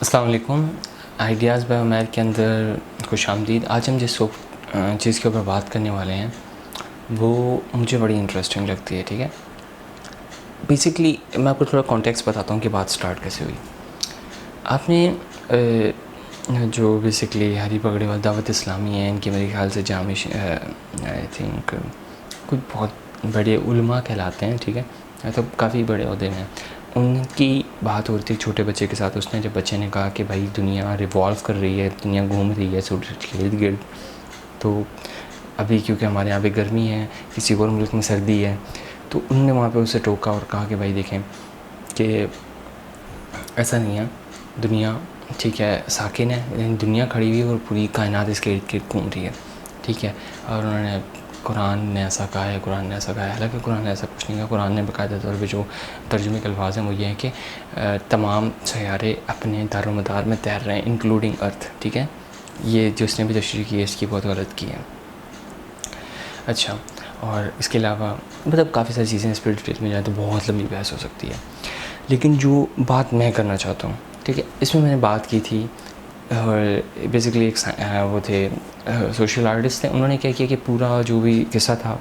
السلام علیکم. Ideas by Umair کے اندر خوش آمدید. آج ہم جس چیز کے اوپر بات کرنے والے ہیں وہ مجھے بڑی انٹرسٹنگ لگتی ہے. ٹھیک ہے, بیسکلی میں آپ کو تھوڑا کانٹیکسٹ بتاتا ہوں کہ بات سٹارٹ کیسے ہوئی. آپ نے جو بیسکلی ہری پگڑی والا دعوت اسلامی ہے, ان کی میرے خیال سے جامع آئی تھنک کوئی بہت بڑے علماء کہلاتے ہیں. ٹھیک ہے, تو کافی بڑے عہدے میں ہیں. ان کی بات ہو رہی تھی چھوٹے بچے کے ساتھ. اس نے جب بچے نے کہا کہ بھائی دنیا ریوالو کر رہی ہے, دنیا گھوم رہی ہے سورج کے ارد گرد, تو ابھی کیونکہ ہمارے یہاں پہ گرمی ہے, کسی اور ملک میں سردی ہے, تو انہوں نے وہاں پہ اسے ٹوکا اور کہا کہ بھائی دیکھیں کہ ایسا نہیں ہے, دنیا ٹھیک ہے ساکن ہے, لیکن دنیا کھڑی ہوئی ہے اور پوری کائنات اس کے ارد گرد گھوم رہی ہے. ٹھیک ہے, اور انہوں نے قرآن نے ایسا کہا ہے, قرآن نے ایسا کہا ہے. حالانکہ قرآن نے ایسا کچھ نہیں کہا. قرآن نے باقاعدہ طور پہ جو ترجمے کے الفاظ ہیں وہ یہ ہیں کہ تمام سیارے اپنے دار و مدار میں تیر رہے ہیں انکلوڈنگ ارتھ. ٹھیک ہے, یہ جو اس نے بھی تشریح کی ہے اس کی بہت غلط کی ہے. اچھا, اور اس کے علاوہ مطلب کافی ساری چیزیں اسپرچویٹ میں جائیں تو بہت لمبی بحث ہو سکتی ہے. لیکن جو بات میں کرنا چاہتا ہوں, ٹھیک ہے, اس میں نے بات کی تھی, اور بیسکلی ایک وہ تھے سوشل آرٹسٹ تھے. انہوں نے کیا کیا کہ پورا جو بھی قصہ تھا,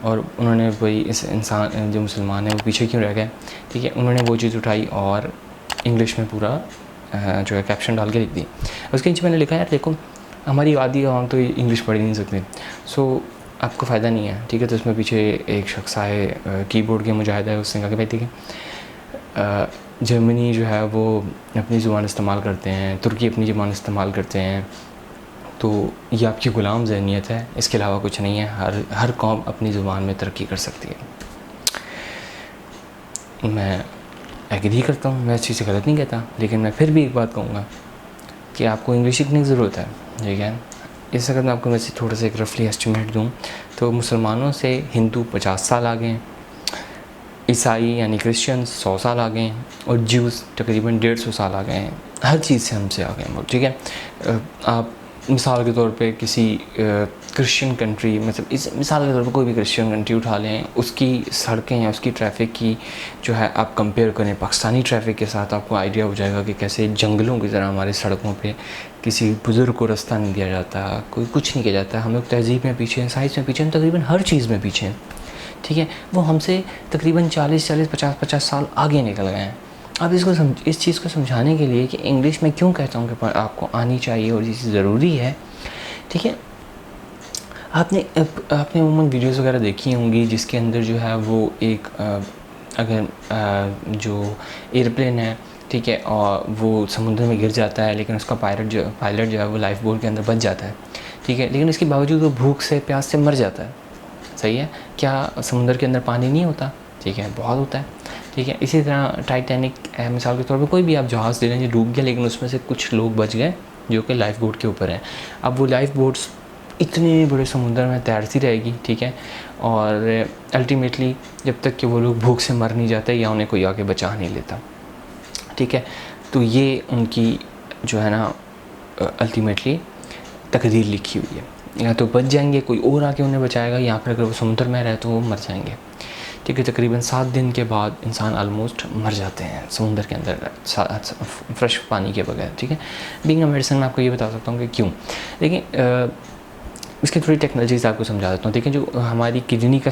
اور انہوں نے وہی اس انسان جو مسلمان ہیں وہ پیچھے کیوں رہ گئے, ٹھیک ہے, انہوں نے وہ چیز اٹھائی اور انگلش میں پورا جو ہے کیپشن ڈال کے لکھ دی. اس کے نیچے میں نے لکھا یار دیکھو ہماری عادی عوام تو انگلش پڑھ ہی نہیں سکتے, سو آپ کو فائدہ نہیں ہے. ٹھیک ہے, تو اس میں پیچھے ایک شخص آئے, کی بورڈ کے مجاہد ہے, اس نے کہا کہ بھائی ٹھیک ہے جرمنی جو ہے وہ اپنی زبان استعمال کرتے ہیں, ترکی اپنی زبان استعمال کرتے ہیں, تو یہ آپ کی غلام ذہنیت ہے, اس کے علاوہ کچھ نہیں ہے. ہر قوم اپنی زبان میں ترقی کر سکتی ہے. میں ایگری کرتا ہوں, میں اس چیز سے غلط نہیں کہتا, لیکن میں پھر بھی ایک بات کہوں گا کہ آپ کو انگلش سیکھنے کی ضرورت ہے. ٹھیک ہے, اس وقت میں آپ کو ویسے تھوڑا سا ایک رفلی ایسٹیمیٹ دوں تو مسلمانوں سے ہندو 50 سال آگے ہیں, عیسائی یعنی کرسچنز 100 سال آگے ہیں, اور جیوز تقریباً 150 سال آگے ہیں. ہر چیز سے ہم سے آگے ہیں. ٹھیک ہے, آپ مثال کے طور پہ کسی کرسچن کنٹری, مطلب اس مثال کے طور پہ کوئی بھی کرسچن کنٹری اٹھا لیں, اس کی سڑکیں یا اس کی ٹریفک کی جو ہے آپ کمپیئر کریں پاکستانی ٹریفک کے ساتھ, آپ کو آئیڈیا ہو جائے گا کہ کیسے جنگلوں کی طرح ہمارے سڑکوں پہ کسی بزرگ کو رستہ نہیں دیا جاتا, کوئی کچھ نہیں کیا جاتا. ہم لوگ تہذیب میں پیچھے ہیں, سائنس میں پیچھے ہیں, تقریباً ہر چیز میں پیچھے ہیں. ٹھیک ہے, وہ ہم سے تقریباً 40-50 سال آگے نکل گئے ہیں. اب اس چیز کو سمجھانے کے لیے کہ انگلش میں کیوں کہتا ہوں کہ آپ کو آنی چاہیے اور یہ چیز ضروری ہے. ٹھیک ہے, آپ نے عموماً ویڈیوز وغیرہ دیکھی ہوں گی جس کے اندر جو ہے وہ ایک اگر جو ایئرپلین ہے, ٹھیک ہے, اور وہ سمندر میں گر جاتا ہے, لیکن اس کا پائلٹ جو ہے وہ لائف بوٹ کے اندر بچ جاتا ہے. ٹھیک ہے, لیکن اس کے باوجود وہ بھوک سے پیاس سے مر جاتا ہے. صحیح ہے, کیا سمندر کے اندر پانی نہیں ہوتا؟ ٹھیک ہے, بہت ہوتا ہے. ٹھیک ہے, اسی طرح ٹائٹینک مثال کے طور پہ کوئی بھی آپ جہاز دے لیں جو ڈوب گیا, لیکن اس میں سے کچھ لوگ بچ گئے جو کہ لائف بوٹ کے اوپر ہیں. اب وہ لائف بوٹس اتنے بڑے سمندر میں تیرتی رہے گی. ٹھیک ہے, اور الٹیمیٹلی جب تک کہ وہ لوگ بھوک سے مر نہیں جاتے یا انہیں کوئی آگے بچا نہیں لیتا. ٹھیک ہے, تو یہ ان کی جو ہے نا الٹیمیٹلی تقدیر لکھی ہوئی ہے. یا تو بچ جائیں گے, کوئی اور آ کے انہیں بچائے گا, یا پھر اگر وہ سمندر میں رہے تو وہ مر جائیں گے. ٹھیک ہے, تقریباً 7 دن کے بعد انسان آلموسٹ مر جاتے ہیں سمندر کے اندر فریش پانی کے بغیر. ٹھیک ہے, بینگ اے میڈیسن میں آپ کو یہ بتا سکتا ہوں کہ کیوں. لیکن اس کی تھوڑی ٹیکنالوجیز آپ کو سمجھا دیتا ہوں. دیکھیں, جو ہماری کڈنی کا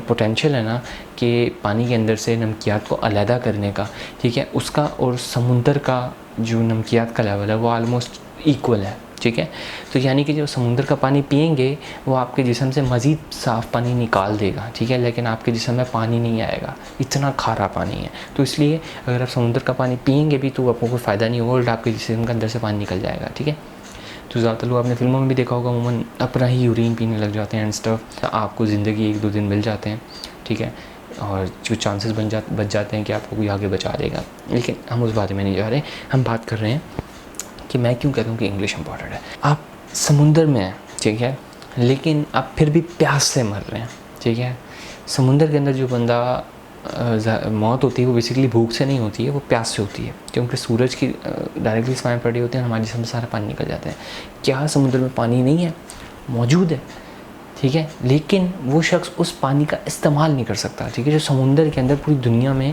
پوٹینشیل ہے نا کہ پانی کے اندر سے نمکیات کو علیحدہ کرنے کا, ٹھیک ہے, اس کا اور سمندر کا جو نمکیات کا لیول ہے وہ آلموسٹ ایکول ہے. ٹھیک ہے, تو یعنی کہ جو سمندر کا پانی پئیں گے وہ آپ کے جسم سے مزید صاف پانی نکال دے گا. ٹھیک ہے, لیکن آپ کے جسم میں پانی نہیں آئے گا, اتنا کھارا پانی ہے. تو اس لیے اگر آپ سمندر کا پانی پئیں گے بھی تو آپ کو کوئی فائدہ نہیں ہوگا, اور آپ کے جسم کے اندر سے پانی نکل جائے گا. ٹھیک ہے, تو زیادہ تر لوگ آپ نے فلموں میں بھی دیکھا ہوگا عموماً اپنا ہی یورین پینے لگ جاتے ہیں اینڈ اسٹف. آپ کو زندگی 1-2 دن مل جاتے ہیں. ٹھیک ہے, اور جو چانسز بچ جاتے ہیں کہ آپ کو کوئی آگے بچا دے گا. لیکن ہم اس بارے میں نہیں جا رہے, ہم بات کر رہے ہیں کہ میں کیوں کہتا ہوں کہ انگلش امپورٹنٹ ہے. آپ سمندر میں ہیں, ٹھیک ہے, لیکن آپ پھر بھی پیاس سے مر رہے ہیں. ٹھیک ہے, سمندر کے اندر جو بندہ موت ہوتی ہے وہ بیسیکلی بھوک سے نہیں ہوتی ہے, وہ پیاس سے ہوتی ہے, کیونکہ سورج کی ڈائریکٹلی سائیں پڑی ہوتی ہے, ہمارے جسم سے سارا پانی نکل جاتا ہے. کیا سمندر میں پانی نہیں ہے؟ موجود ہے. ٹھیک ہے, لیکن وہ شخص اس پانی کا استعمال نہیں کر سکتا. ٹھیک ہے, جو سمندر کے اندر پوری دنیا میں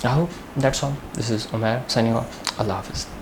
I hope that's all. This is Umair signing off. Allah Hafiz.